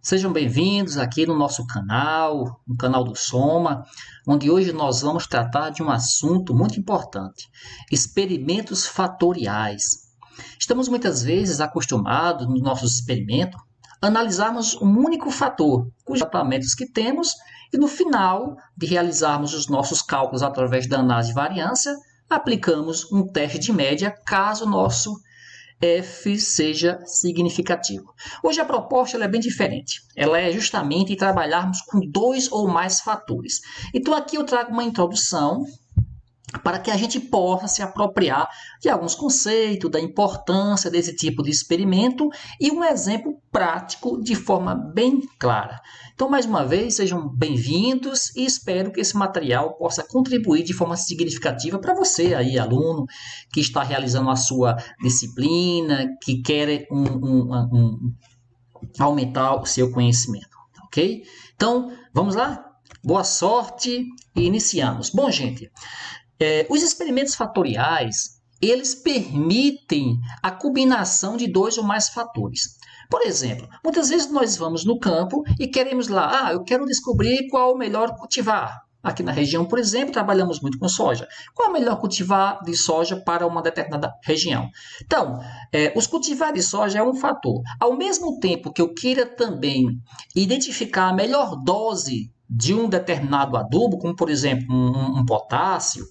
Sejam bem-vindos aqui no nosso canal, no canal do Soma, onde hoje nós vamos tratar de um assunto muito importante: experimentos fatoriais. Estamos muitas vezes acostumados, nos nossos experimentos, a analisarmos um único fator, cujos tratamentos que temos, e no final de realizarmos os nossos cálculos através da análise de variância, aplicamos um teste de média caso o nosso F seja significativo. Hoje a proposta é bem diferente. Ela é justamente trabalharmos com dois ou mais fatores. Então aqui eu trago uma introdução para que a gente possa se apropriar de alguns conceitos, da importância desse tipo de experimento e um exemplo prático de forma bem clara. Então, mais uma vez, sejam bem-vindos e espero que esse material possa contribuir de forma significativa para você aí, aluno, que está realizando a sua disciplina, que quer aumentar o seu conhecimento, ok? Então, vamos lá? Boa sorte e iniciamos. Bom, gente, os experimentos fatoriais, eles permitem a combinação de dois ou mais fatores. Por exemplo, muitas vezes nós vamos no campo e queremos lá, eu quero descobrir qual o melhor cultivar. Aqui na região, por exemplo, trabalhamos muito com soja. Qual é o melhor cultivar de soja para uma determinada região? Então, os cultivares de soja é um fator. Ao mesmo tempo que eu queira também identificar a melhor dose de um determinado adubo, como por exemplo um potássio,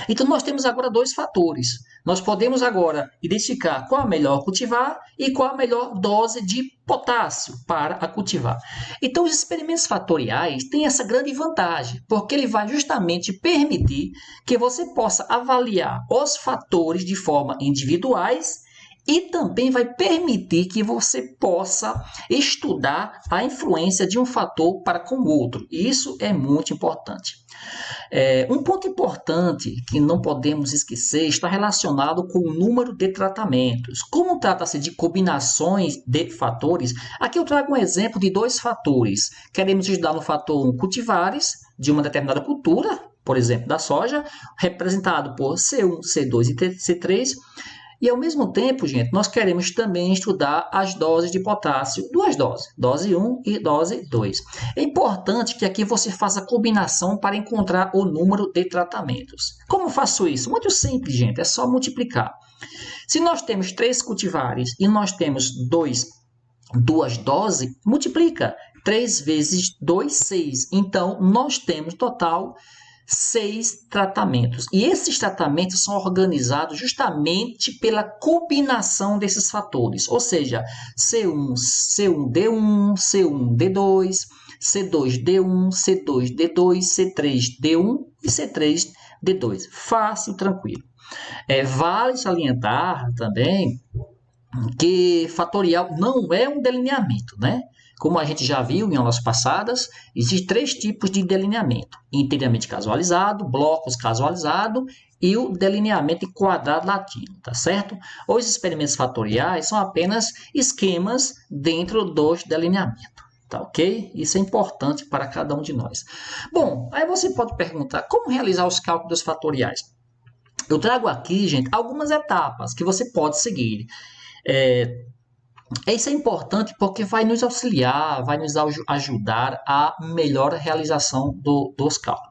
então, nós temos agora dois fatores. Nós podemos agora identificar qual é a melhor cultivar e qual é a melhor dose de potássio para a cultivar. Então, os experimentos fatoriais têm essa grande vantagem, porque ele vai justamente permitir que você possa avaliar os fatores de forma individuais e também vai permitir que você possa estudar a influência de um fator para com o outro. E isso é muito importante. Um ponto importante que não podemos esquecer está relacionado com o número de tratamentos. Como trata-se de combinações de fatores, aqui eu trago um exemplo de dois fatores. Queremos estudar no fator 1 cultivares de uma determinada cultura, por exemplo, da soja, representado por C1, C2 e C3. E, ao mesmo tempo, gente, nós queremos também estudar as doses de potássio, duas doses, dose 1 e dose 2. É importante que aqui você faça a combinação para encontrar o número de tratamentos. Como faço isso? Muito simples, gente, é só multiplicar. Se nós temos 3 cultivares e nós temos duas doses, multiplica. 3 vezes 2, 6. Então, nós temos total 6 tratamentos. E esses tratamentos são organizados justamente pela combinação desses fatores, ou seja, C1, C1D1, C1D2, C2D1, C2D2, C3D1 e C3D2. Fácil, tranquilo. Vale salientar também que fatorial não é um delineamento, né? Como a gente já viu em aulas passadas, existem 3 tipos de delineamento: inteiramente casualizado, blocos casualizado e o delineamento em quadrado latino, tá certo? Os experimentos fatoriais são apenas esquemas dentro dos delineamentos, tá ok? Isso é importante para cada um de nós. Bom, aí você pode perguntar, como realizar os cálculos fatoriais? Eu trago aqui, gente, algumas etapas que você pode seguir. Isso é importante porque vai nos auxiliar, vai nos ajudar a melhor realização dos cálculos.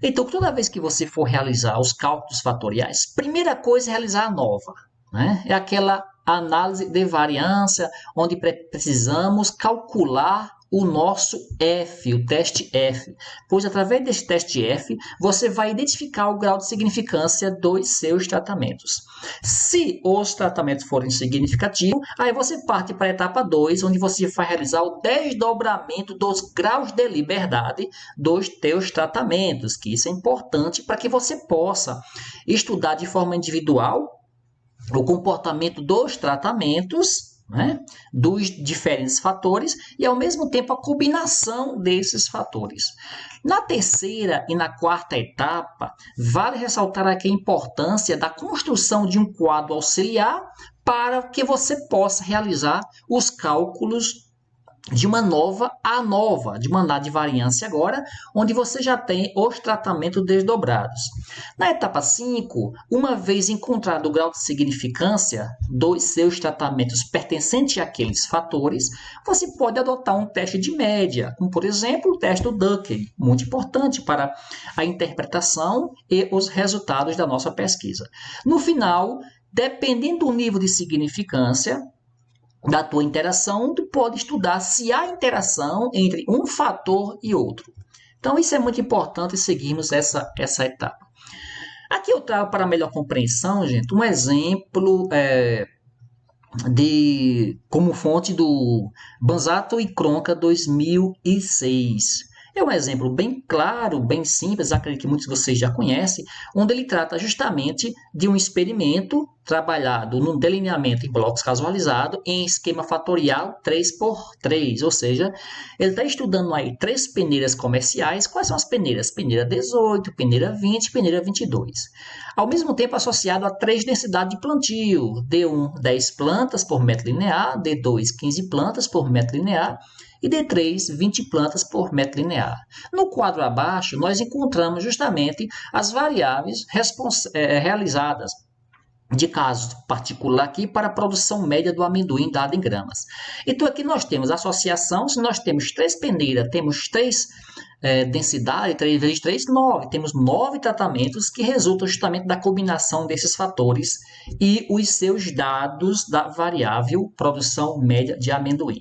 Então, toda vez que você for realizar os cálculos fatoriais, primeira coisa é realizar a nova, né? É aquela análise de variância, onde precisamos calcular o nosso F, o teste F, pois através desse teste F, você vai identificar o grau de significância dos seus tratamentos. Se os tratamentos forem significativos, aí você parte para a etapa 2, onde você vai realizar o desdobramento dos graus de liberdade dos teus tratamentos, que isso é importante para que você possa estudar de forma individual o comportamento dos tratamentos, né, dos diferentes fatores e, ao mesmo tempo, a combinação desses fatores. Na terceira e na quarta etapa, vale ressaltar aqui a importância da construção de um quadro auxiliar para que você possa realizar os cálculos de uma nova a nova, de uma análise de variância agora, onde você já tem os tratamentos desdobrados. Na etapa 5, uma vez encontrado o grau de significância dos seus tratamentos pertencentes àqueles fatores, você pode adotar um teste de média, como por exemplo o teste do Duckey, muito importante para a interpretação e os resultados da nossa pesquisa. No final, dependendo do nível de significância da tua interação, tu pode estudar se há interação entre um fator e outro. Então, isso é muito importante seguirmos essa etapa. Aqui eu trago para melhor compreensão, gente, um exemplo como fonte do Banzato e Cronca 2006. É um exemplo bem claro, bem simples, acredito que muitos de vocês já conhecem, onde ele trata justamente de um experimento trabalhado num delineamento em blocos casualizado em esquema fatorial 3x3, ou seja, ele está estudando aí 3 peneiras comerciais. Quais são as peneiras? Peneira 18, peneira 20, peneira 22. Ao mesmo tempo associado a 3 densidades de plantio, D1, 10 plantas por metro linear, D2, 15 plantas por metro linear, e D3, 20 plantas por metro linear. No quadro abaixo, nós encontramos justamente as variáveis realizadas de caso particular aqui para a produção média do amendoim dada em gramas. Então aqui nós temos associação, se nós temos 3 peneiras, temos 3 densidade, 3 vezes 3, 9. Temos 9 tratamentos que resultam justamente da combinação desses fatores e os seus dados da variável produção média de amendoim.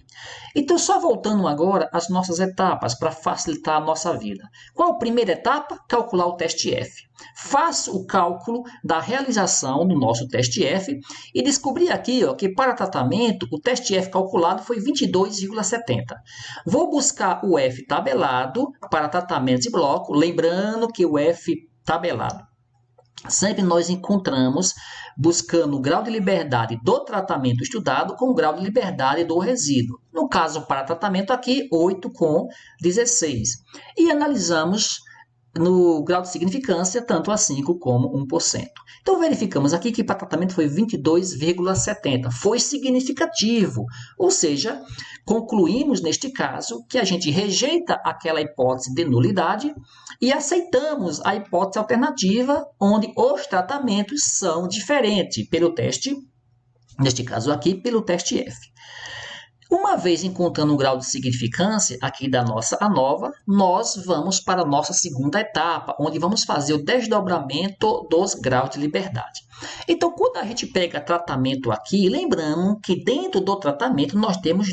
Então, só voltando agora às nossas etapas para facilitar a nossa vida. Qual a primeira etapa? Calcular o teste F. Faço o cálculo da realização do nosso teste F e descobri aqui que para tratamento o teste F calculado foi 22,70. Vou buscar o F tabelado para tratamento de bloco, lembrando que o F tabelado sempre nós encontramos buscando o grau de liberdade do tratamento estudado com o grau de liberdade do resíduo. No caso, para tratamento aqui, 8,16. E analisamos no grau de significância, tanto a 5 como 1%. Então, verificamos aqui que para tratamento foi 22,70. Foi significativo, ou seja, concluímos neste caso que a gente rejeita aquela hipótese de nulidade e aceitamos a hipótese alternativa, onde os tratamentos são diferentes pelo teste, neste caso aqui, pelo teste F. Uma vez encontrando o grau de significância aqui da nossa ANOVA, nós vamos para a nossa segunda etapa, onde vamos fazer o desdobramento dos graus de liberdade. Então, quando a gente pega tratamento aqui, lembrando que dentro do tratamento nós temos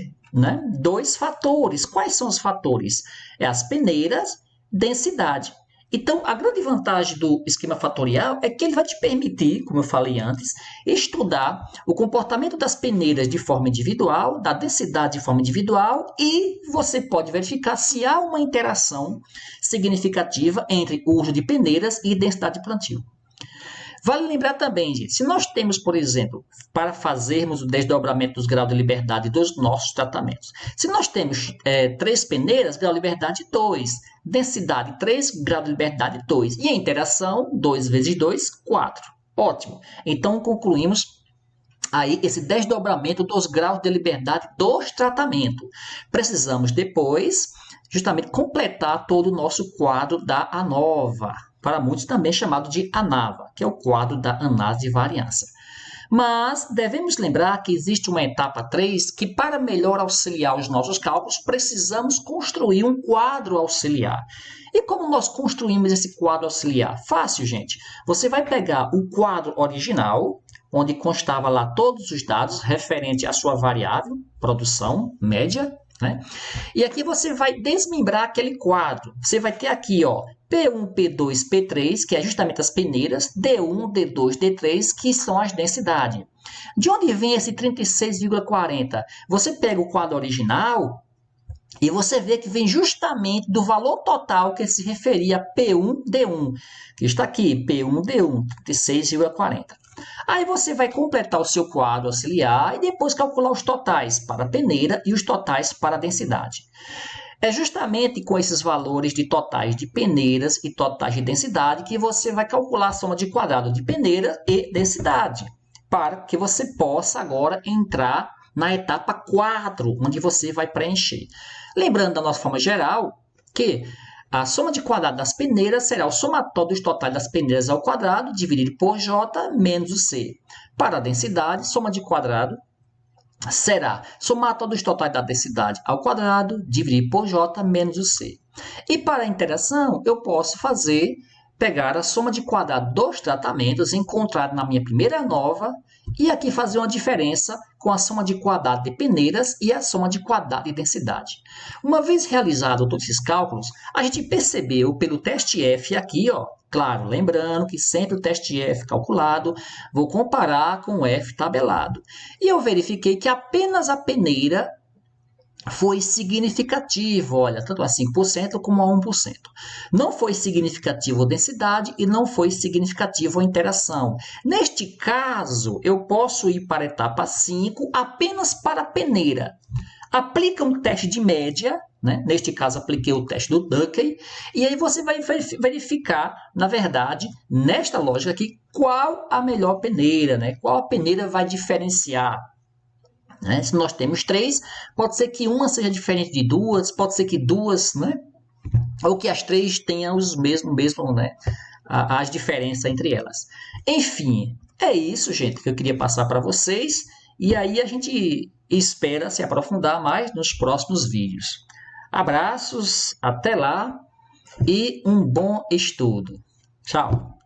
2 fatores. Quais são os fatores? É as peneiras, densidade. Então, a grande vantagem do esquema fatorial é que ele vai te permitir, como eu falei antes, estudar o comportamento das peneiras de forma individual, da densidade de forma individual, e você pode verificar se há uma interação significativa entre o uso de peneiras e densidade de plantio. Vale lembrar também, gente, se nós temos, por exemplo, para fazermos o desdobramento dos graus de liberdade dos nossos tratamentos, se nós temos 3 peneiras, grau de liberdade 2, densidade 3, grau de liberdade 2, e a interação 2 vezes 2, 4. Ótimo. Então, concluímos aí esse desdobramento dos graus de liberdade dos tratamentos. Precisamos depois, justamente, completar todo o nosso quadro da ANOVA, para muitos também chamado de ANAVA, que é o quadro da análise de variância. Mas devemos lembrar que existe uma etapa 3 que, para melhor auxiliar os nossos cálculos, precisamos construir um quadro auxiliar. E como nós construímos esse quadro auxiliar? Fácil, gente. Você vai pegar o quadro original, onde constava lá todos os dados referente à sua variável, produção, média, e aqui você vai desmembrar aquele quadro. Você vai ter aqui, P1, P2, P3, que é justamente as peneiras, D1, D2, D3, que são as densidades. De onde vem esse 36,40? Você pega o quadro original e você vê que vem justamente do valor total que se referia a P1, D1, que está aqui, P1, D1, 36,40. Aí você vai completar o seu quadro auxiliar e depois calcular os totais para a peneira e os totais para a densidade. É justamente com esses valores de totais de peneiras e totais de densidade que você vai calcular a soma de quadrado de peneira e densidade, para que você possa agora entrar na etapa 4, onde você vai preencher. Lembrando da nossa forma geral, que a soma de quadrado das peneiras será o somatório dos totais das peneiras ao quadrado, dividido por J, menos o C. Para a densidade, soma de quadrado será somatório dos totais da densidade ao quadrado, dividido por J, menos o C. E para a interação, eu posso pegar a soma de quadrado dos tratamentos encontrado na minha primeira nova e aqui fazer uma diferença com a soma de quadrado de peneiras e a soma de quadrado de densidade. Uma vez realizado todos esses cálculos, a gente percebeu pelo teste F aqui, ó, claro, lembrando que sempre o teste F calculado, vou comparar com o F tabelado. E eu verifiquei que apenas a peneira foi significativo, olha, tanto a 5% como a 1%. Não foi significativo a densidade e não foi significativo a interação. Neste caso, eu posso ir para a etapa 5 apenas para a peneira. Aplica um teste de média, né? Neste caso, apliquei o teste do Duckey, e aí você vai verificar, na verdade, nesta lógica aqui, qual a melhor peneira, né? Qual a peneira vai diferenciar. Né? Se nós temos 3, pode ser que uma seja diferente de duas, pode ser que duas, né? Ou que as 3 tenham os mesmos, né? As diferenças entre elas. Enfim, é isso, gente, que eu queria passar para vocês. E aí a gente espera se aprofundar mais nos próximos vídeos. Abraços, até lá e um bom estudo. Tchau!